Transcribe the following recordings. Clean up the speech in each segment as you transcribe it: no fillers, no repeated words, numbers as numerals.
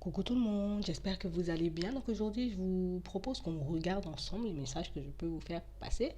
Coucou tout le monde, j'espère que vous allez bien. Donc aujourd'hui, je vous propose qu'on regarde ensemble les messages que je peux vous faire passer.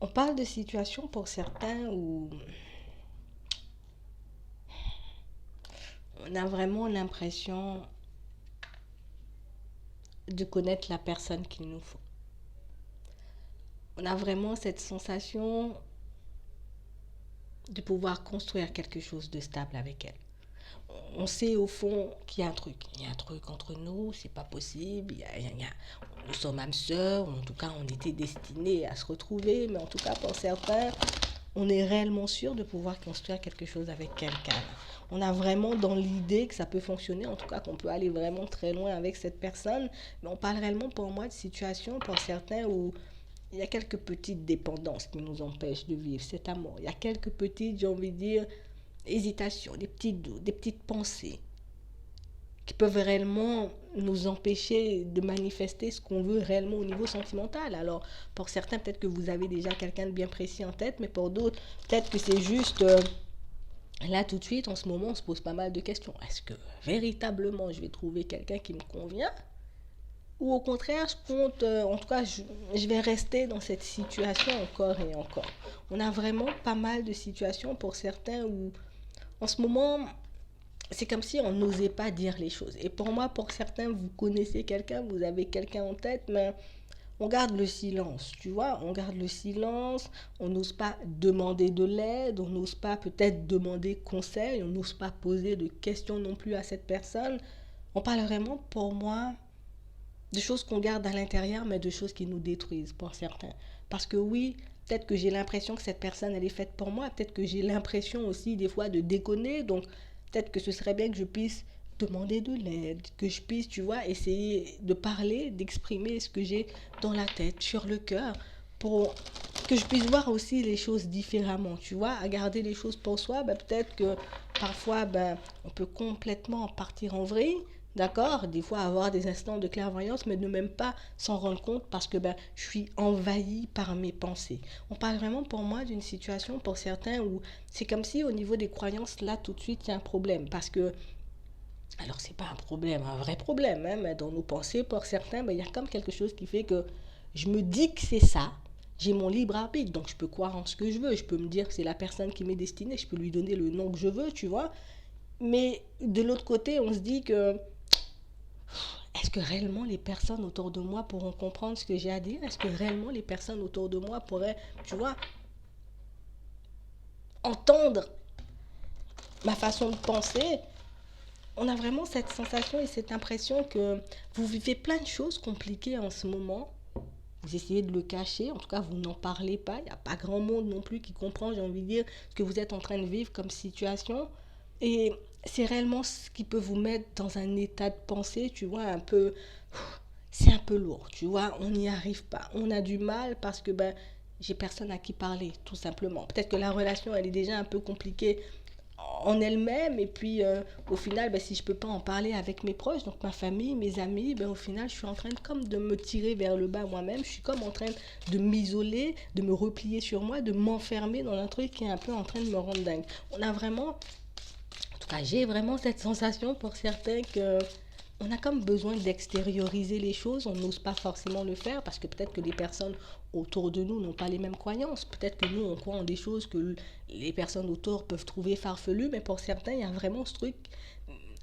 On parle de situations pour certains où on a vraiment l'impression de connaître la personne qu'il nous faut. On a vraiment cette sensation de pouvoir construire quelque chose de stable avec elle. On sait au fond qu'il y a un truc. Il y a un truc entre nous, c'est pas possible. Nous sommes âmes sœurs, en tout cas on était destinés à se retrouver, mais en tout cas pour certains, on est réellement sûr de pouvoir construire quelque chose avec quelqu'un. On a vraiment dans l'idée que ça peut fonctionner, en tout cas qu'on peut aller vraiment très loin avec cette personne, mais on parle réellement pour moi de situations pour certains où il y a quelques petites dépendances qui nous empêchent de vivre cet amour. Il y a quelques petites, j'ai envie de dire, hésitations, des petits doutes, des petites pensées qui peuvent réellement nous empêcher de manifester ce qu'on veut réellement au niveau sentimental. Alors, pour certains, peut-être que vous avez déjà quelqu'un de bien précis en tête, mais pour d'autres, peut-être que c'est juste là tout de suite, en ce moment, on se pose pas mal de questions. Est-ce que véritablement je vais trouver quelqu'un qui me convient? Ou au contraire, je compte, en tout cas, je vais rester dans cette situation encore et encore. On a vraiment pas mal de situations pour certains où, en ce moment, c'est comme si on n'osait pas dire les choses. Et pour moi, pour certains, vous connaissez quelqu'un, vous avez quelqu'un en tête, mais on garde le silence, tu vois, on garde le silence, on n'ose pas demander de l'aide, on n'ose pas peut-être demander conseil, on n'ose pas poser de questions non plus à cette personne. On parle vraiment, pour moi, de choses qu'on garde à l'intérieur, mais de choses qui nous détruisent pour certains. Parce que oui, peut-être que j'ai l'impression que cette personne, elle est faite pour moi. Peut-être que j'ai l'impression aussi des fois de déconner. Donc, peut-être que ce serait bien que je puisse demander de l'aide, que je puisse, tu vois, essayer de parler, d'exprimer ce que j'ai dans la tête, sur le cœur, pour que je puisse voir aussi les choses différemment, tu vois, à garder les choses pour soi, ben, peut-être que parfois, ben, on peut complètement partir en vrille, d'accord, des fois avoir des instants de clairvoyance, mais ne même pas s'en rendre compte parce que ben, je suis envahie par mes pensées. On parle vraiment pour moi d'une situation pour certains où c'est comme si au niveau des croyances, là tout de suite, il y a un problème. Parce que, alors c'est pas un problème, un vrai problème, hein, mais dans nos pensées, pour certains, ben, il y a comme quelque chose qui fait que je me dis que c'est ça. J'ai mon libre arbitre, donc je peux croire en ce que je veux. Je peux me dire que c'est la personne qui m'est destinée, je peux lui donner le nom que je veux, tu vois. Mais de l'autre côté, on se dit que est-ce que réellement les personnes autour de moi pourront comprendre ce que j'ai à dire? Est-ce que réellement les personnes autour de moi pourraient, tu vois, entendre ma façon de penser? On a vraiment cette sensation et cette impression que vous vivez plein de choses compliquées en ce moment. Vous essayez de le cacher, en tout cas vous n'en parlez pas. Il n'y a pas grand monde non plus qui comprend, j'ai envie de dire, ce que vous êtes en train de vivre comme situation. Et c'est réellement ce qui peut vous mettre dans un état de pensée, tu vois, un peu, c'est un peu lourd, tu vois, on n'y arrive pas. On a du mal parce que ben, j'ai personne à qui parler, tout simplement. Peut-être que la relation, elle est déjà un peu compliquée en elle-même et puis au final ben, si je peux pas en parler avec mes proches, donc ma famille, mes amis, ben, au final je suis en train de, comme de me tirer vers le bas moi-même, je suis comme en train de m'isoler, de me replier sur moi, de m'enfermer dans un truc qui est un peu en train de me rendre dingue. On a vraiment, en tout cas j'ai vraiment cette sensation pour certains que on a comme besoin d'extérioriser les choses, on n'ose pas forcément le faire parce que peut-être que les personnes autour de nous n'ont pas les mêmes croyances. Peut-être que nous, on croit en des choses que les personnes autour peuvent trouver farfelues, mais pour certains, il y a vraiment ce truc.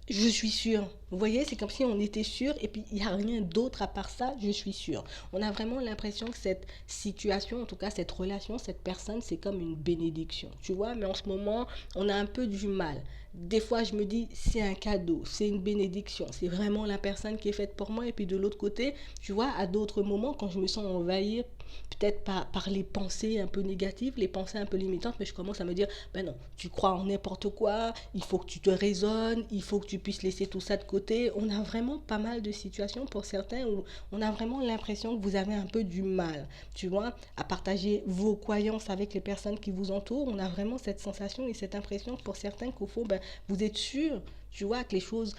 Je suis sûre. Vous voyez, c'est comme si on était sûr et puis il n'y a rien d'autre à part ça, je suis sûre. On a vraiment l'impression que cette situation, en tout cas cette relation, cette personne, c'est comme une bénédiction. Tu vois, mais en ce moment, on a un peu du mal. Des fois, je me dis, c'est un cadeau, c'est une bénédiction, c'est vraiment la personne qui est faite pour moi. Et puis de l'autre côté, tu vois, à d'autres moments, quand je me sens envahie peut-être par les pensées un peu négatives, les pensées un peu limitantes, mais je commence à me dire, ben non, tu crois en n'importe quoi, il faut que tu te raisonnes, il faut que tu puisses laisser tout ça de côté. On a vraiment pas mal de situations pour certains où on a vraiment l'impression que vous avez un peu du mal, tu vois, à partager vos croyances avec les personnes qui vous entourent. On a vraiment cette sensation et cette impression pour certains qu'au fond, ben, vous êtes sûr, tu vois, que les choses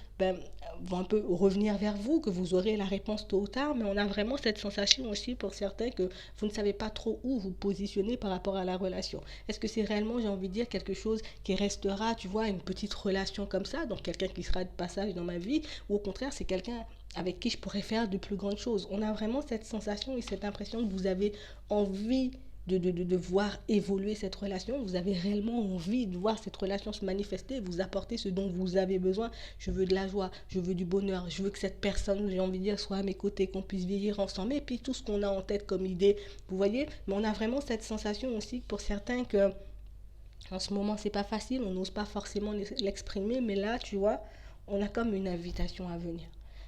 vont un peu revenir vers vous, que vous aurez la réponse tôt ou tard, mais on a vraiment cette sensation aussi pour certains que vous ne savez pas trop où vous positionner par rapport à la relation. Est-ce que c'est réellement, j'ai envie de dire, quelque chose qui restera, tu vois, une petite relation comme ça, donc quelqu'un qui sera de passage dans ma vie, ou au contraire, c'est quelqu'un avec qui je pourrais faire de plus grandes choses. On a vraiment cette sensation et cette impression que vous avez envie de voir évoluer cette relation. Vous avez réellement envie de voir cette relation se manifester, vous apporter ce dont vous avez besoin. Je veux de la joie, je veux du bonheur, je veux que cette personne, j'ai envie de dire, soit à mes côtés, qu'on puisse vieillir ensemble. Et puis tout ce qu'on a en tête comme idée, vous voyez. Mais on a vraiment cette sensation aussi pour certains que en ce moment c'est pas facile, on n'ose pas forcément l'exprimer, mais là, tu vois, on a comme une invitation à venir.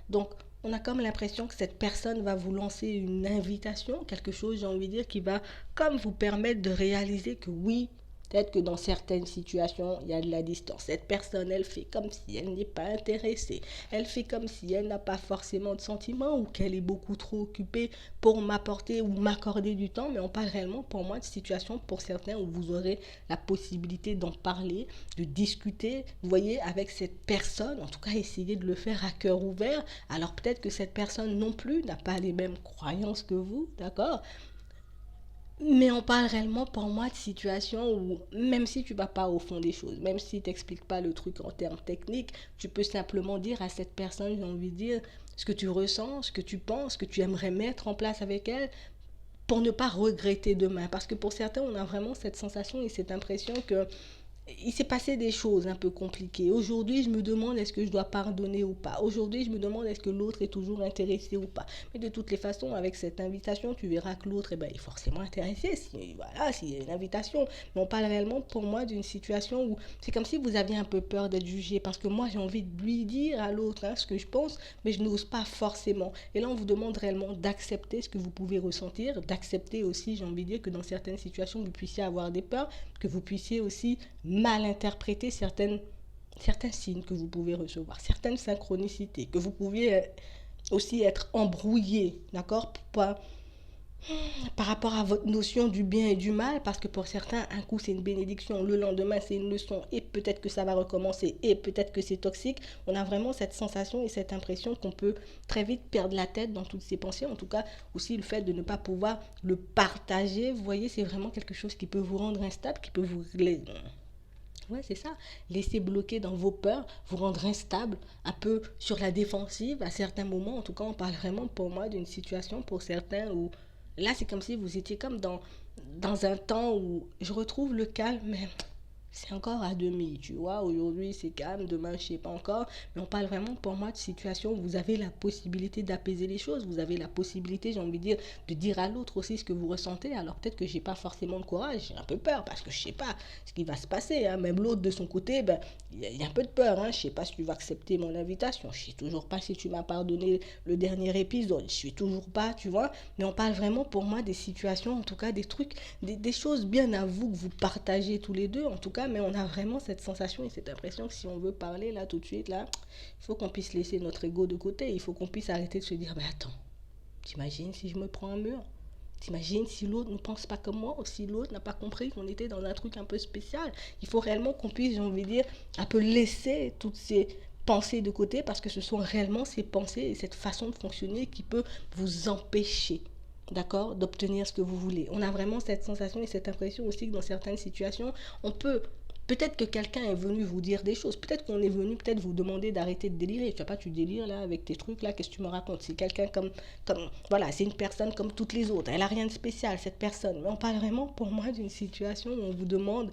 Donc, on a comme l'impression que cette personne va vous lancer une invitation, quelque chose, j'ai envie de dire, qui va comme vous permettre de réaliser que oui, peut-être que dans certaines situations, il y a de la distance. Cette personne, elle fait comme si elle n'est pas intéressée. Elle fait comme si elle n'a pas forcément de sentiments ou qu'elle est beaucoup trop occupée pour m'apporter ou m'accorder du temps. Mais on parle réellement, pour moi, de situations pour certains où vous aurez la possibilité d'en parler, de discuter, vous voyez, avec cette personne. En tout cas, essayez de le faire à cœur ouvert. Alors peut-être que cette personne non plus n'a pas les mêmes croyances que vous, d'accord? Mais on parle réellement pour moi de situations où, même si tu vas pas au fond des choses, même si tu n'expliques pas le truc en termes techniques, tu peux simplement dire à cette personne, j'ai envie de dire, ce que tu ressens, ce que tu penses, ce que tu aimerais mettre en place avec elle pour ne pas regretter demain. Parce que pour certains, on a vraiment cette sensation et cette impression que il s'est passé des choses un peu compliquées. Aujourd'hui, je me demande est-ce que je dois pardonner ou pas. Aujourd'hui, je me demande est-ce que l'autre est toujours intéressé ou pas. Mais de toutes les façons, avec cette invitation, tu verras que l'autre est forcément intéressé. Voilà, s'il y a une invitation. Mais on parle réellement pour moi d'une situation où c'est comme si vous aviez un peu peur d'être jugé. Parce que moi, j'ai envie de lui dire à l'autre ce que je pense, mais je n'ose pas forcément. Et là, on vous demande réellement d'accepter ce que vous pouvez ressentir, d'accepter aussi, j'ai envie de dire, que dans certaines situations, vous puissiez avoir des peurs, que vous puissiez aussi mal interpréter certains signes que vous pouvez recevoir, certaines synchronicités, que vous pouviez aussi être embrouillé, d'accord, par rapport à votre notion du bien et du mal, parce que pour certains, un coup c'est une bénédiction, le lendemain c'est une leçon, et peut-être que ça va recommencer, et peut-être que c'est toxique. On a vraiment cette sensation et cette impression qu'on peut très vite perdre la tête dans toutes ces pensées. En tout cas, aussi le fait de ne pas pouvoir le partager, vous voyez, c'est vraiment quelque chose qui peut vous rendre instable, qui peut vous ouais, c'est ça. Laisser bloquer dans vos peurs, vous rendre instable, un peu sur la défensive à certains moments. En tout cas, on parle vraiment pour moi d'une situation pour certains où là, c'est comme si vous étiez comme dans un temps où je retrouve le calme, mais c'est encore à demi, tu vois. Aujourd'hui, c'est calme, demain, je sais pas encore. Mais on parle vraiment pour moi de situation où vous avez la possibilité d'apaiser les choses. Vous avez la possibilité, j'ai envie de dire à l'autre aussi ce que vous ressentez. Alors peut-être que j'ai pas forcément de courage, j'ai un peu peur parce que je sais pas ce qui va se passer. Hein. Même l'autre de son côté, il y a un peu de peur. Hein. Je sais pas si tu vas accepter mon invitation. Je sais toujours pas si tu m'as pardonné le dernier épisode. Je suis toujours pas, tu vois. Mais on parle vraiment pour moi des situations, en tout cas des trucs, des choses bien à vous que vous partagez tous les deux. En tout cas, mais on a vraiment cette sensation et cette impression que si on veut parler là tout de suite, là, il faut qu'on puisse laisser notre ego de côté. Il faut qu'on puisse arrêter de se dire, mais attends, t'imagines si je me prends un mur? T'imagines si l'autre ne pense pas comme moi ou si l'autre n'a pas compris qu'on était dans un truc un peu spécial? Il faut réellement qu'on puisse, j'ai envie de dire, un peu laisser toutes ces pensées de côté parce que ce sont réellement ces pensées et cette façon de fonctionner qui peut vous empêcher, d'accord, d'obtenir ce que vous voulez. On a vraiment cette sensation et cette impression aussi que dans certaines situations, on peut peut-être que quelqu'un est venu vous dire des choses. Peut-être qu'on est venu peut-être vous demander d'arrêter de délirer. Tu vois pas, tu délires là avec tes trucs là. Qu'est-ce que tu me racontes? C'est quelqu'un voilà, c'est une personne comme toutes les autres. Elle a rien de spécial cette personne. Mais on parle vraiment pour moi d'une situation où on vous demande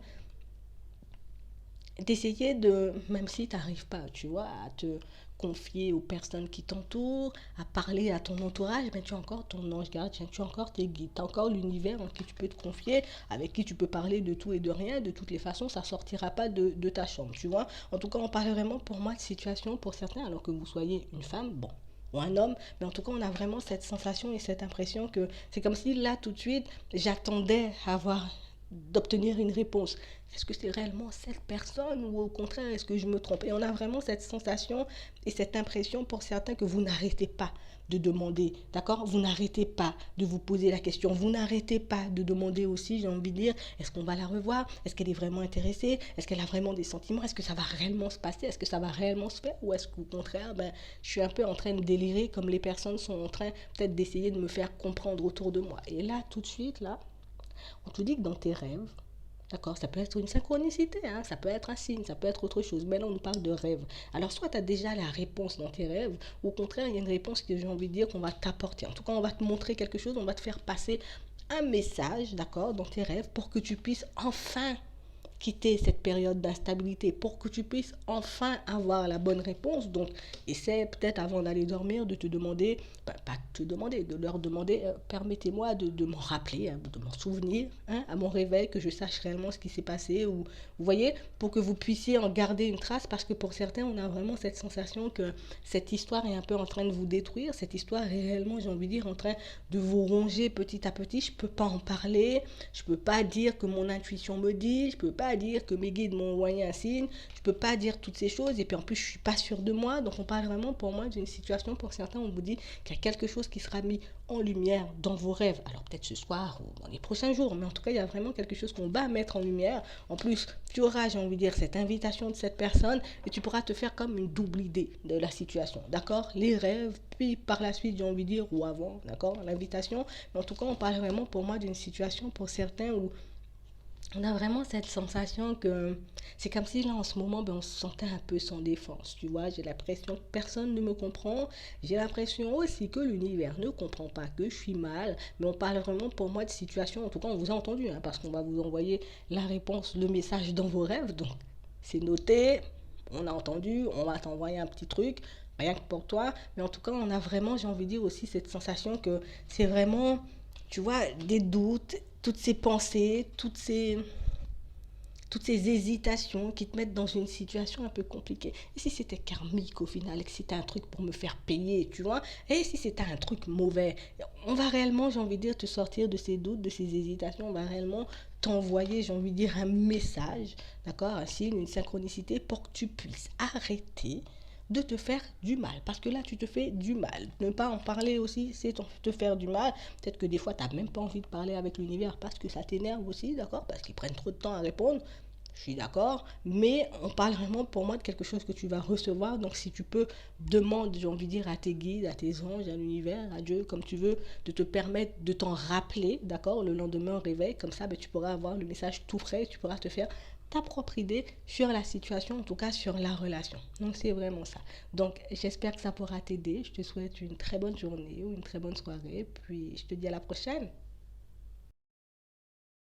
d'essayer de, même si tu n'arrives pas, tu vois, à te confier aux personnes qui t'entourent, à parler à ton entourage, mais tu as encore ton ange gardien, tu as encore tes guides, tu as encore l'univers en qui tu peux te confier, avec qui tu peux parler de tout et de rien. De toutes les façons, ça ne sortira pas de ta chambre, tu vois. En tout cas, on parle vraiment pour moi de situation pour certains, alors que vous soyez une femme, bon. ou un homme, mais en tout cas, on a vraiment cette sensation et cette impression que c'est comme si là, tout de suite, j'attendais d'obtenir une réponse. Est-ce que c'est réellement cette personne ou au contraire, est-ce que je me trompe? Et on a vraiment cette sensation et cette impression pour certains que vous n'arrêtez pas de demander, d'accord? Vous n'arrêtez pas de vous poser la question, vous n'arrêtez pas de demander aussi, j'ai envie de dire, est-ce qu'on va la revoir? Est-ce qu'elle est vraiment intéressée? Est-ce qu'elle a vraiment des sentiments? Est-ce que ça va réellement se passer? Est-ce que ça va réellement se faire? Ou est-ce qu'au contraire, je suis un peu en train de délirer comme les personnes sont en train peut-être d'essayer de me faire comprendre autour de moi? Et là, tout de suite, là, on te dit que dans tes rêves, d'accord, ça peut être une synchronicité, hein, ça peut être un signe, ça peut être autre chose. Mais là, on nous parle de rêve. Alors, soit tu as déjà la réponse dans tes rêves, ou au contraire, il y a une réponse que j'ai envie de dire qu'on va t'apporter. En tout cas, on va te montrer quelque chose, on va te faire passer un message, d'accord, dans tes rêves pour que tu puisses enfin quitter cette période d'instabilité pour que tu puisses enfin avoir la bonne réponse. Donc, essaie peut-être avant d'aller dormir de te demander, pas te demander, de leur demander, permettez-moi de m'en rappeler, hein, de m'en souvenir, hein, à mon réveil, que je sache réellement ce qui s'est passé. Ou, vous voyez, pour que vous puissiez en garder une trace, parce que pour certains, on a vraiment cette sensation que cette histoire est un peu en train de vous détruire. Cette histoire est réellement, j'ai envie de dire, en train de vous ronger petit à petit. Je ne peux pas en parler, je ne peux pas dire que mon intuition me dit, je ne peux pas dire que mes guides m'ont envoyé un signe, je peux pas dire toutes ces choses, et puis en plus je suis pas sûre de moi. Donc on parle vraiment pour moi d'une situation, pour certains on vous dit qu'il y a quelque chose qui sera mis en lumière dans vos rêves, alors peut-être ce soir ou dans les prochains jours, mais en tout cas il y a vraiment quelque chose qu'on va mettre en lumière. En plus tu auras, j'ai envie de dire, cette invitation de cette personne, et tu pourras te faire comme une double idée de la situation, d'accord? Les rêves, puis par la suite, j'ai envie de dire, ou avant, d'accord, l'invitation. Mais en tout cas on parle vraiment pour moi d'une situation pour certains où on a vraiment cette sensation que c'est comme si là en ce moment on se sentait un peu sans défense, tu vois. J'ai l'impression que personne ne me comprend, j'ai l'impression aussi que l'univers ne comprend pas que je suis mal. Mais on parle vraiment pour moi de situation, en tout cas on vous a entendu, hein, parce qu'on va vous envoyer la réponse, le message dans vos rêves. Donc c'est noté, on a entendu, on va t'envoyer un petit truc rien que pour toi. Mais en tout cas on a vraiment, j'ai envie de dire aussi, cette sensation que c'est vraiment, tu vois, des doutes, toutes ces pensées, toutes ces hésitations qui te mettent dans une situation un peu compliquée. Et si c'était karmique au final, et que c'était un truc pour me faire payer, tu vois? Et si c'était un truc mauvais? On va réellement, j'ai envie de dire, te sortir de ces doutes, de ces hésitations. On va réellement t'envoyer, j'ai envie de dire, un message, d'accord? Un signe, une synchronicité pour que tu puisses arrêter de te faire du mal. Parce que là, tu te fais du mal. Ne pas en parler aussi, c'est te faire du mal. Peut-être que des fois, tu n'as même pas envie de parler avec l'univers parce que ça t'énerve aussi, d'accord? Parce qu'ils prennent trop de temps à répondre. Je suis d'accord, mais on parle vraiment pour moi de quelque chose que tu vas recevoir. Donc si tu peux, demande, j'ai envie de dire, à tes guides, à tes anges, à l'univers, à Dieu, comme tu veux, de te permettre de t'en rappeler, d'accord, le lendemain au réveil. Comme ça, tu pourras avoir le message tout frais, tu pourras te faire ta propre idée sur la situation, en tout cas sur la relation. Donc c'est vraiment ça. Donc j'espère que ça pourra t'aider. Je te souhaite une très bonne journée ou une très bonne soirée. Puis je te dis à la prochaine.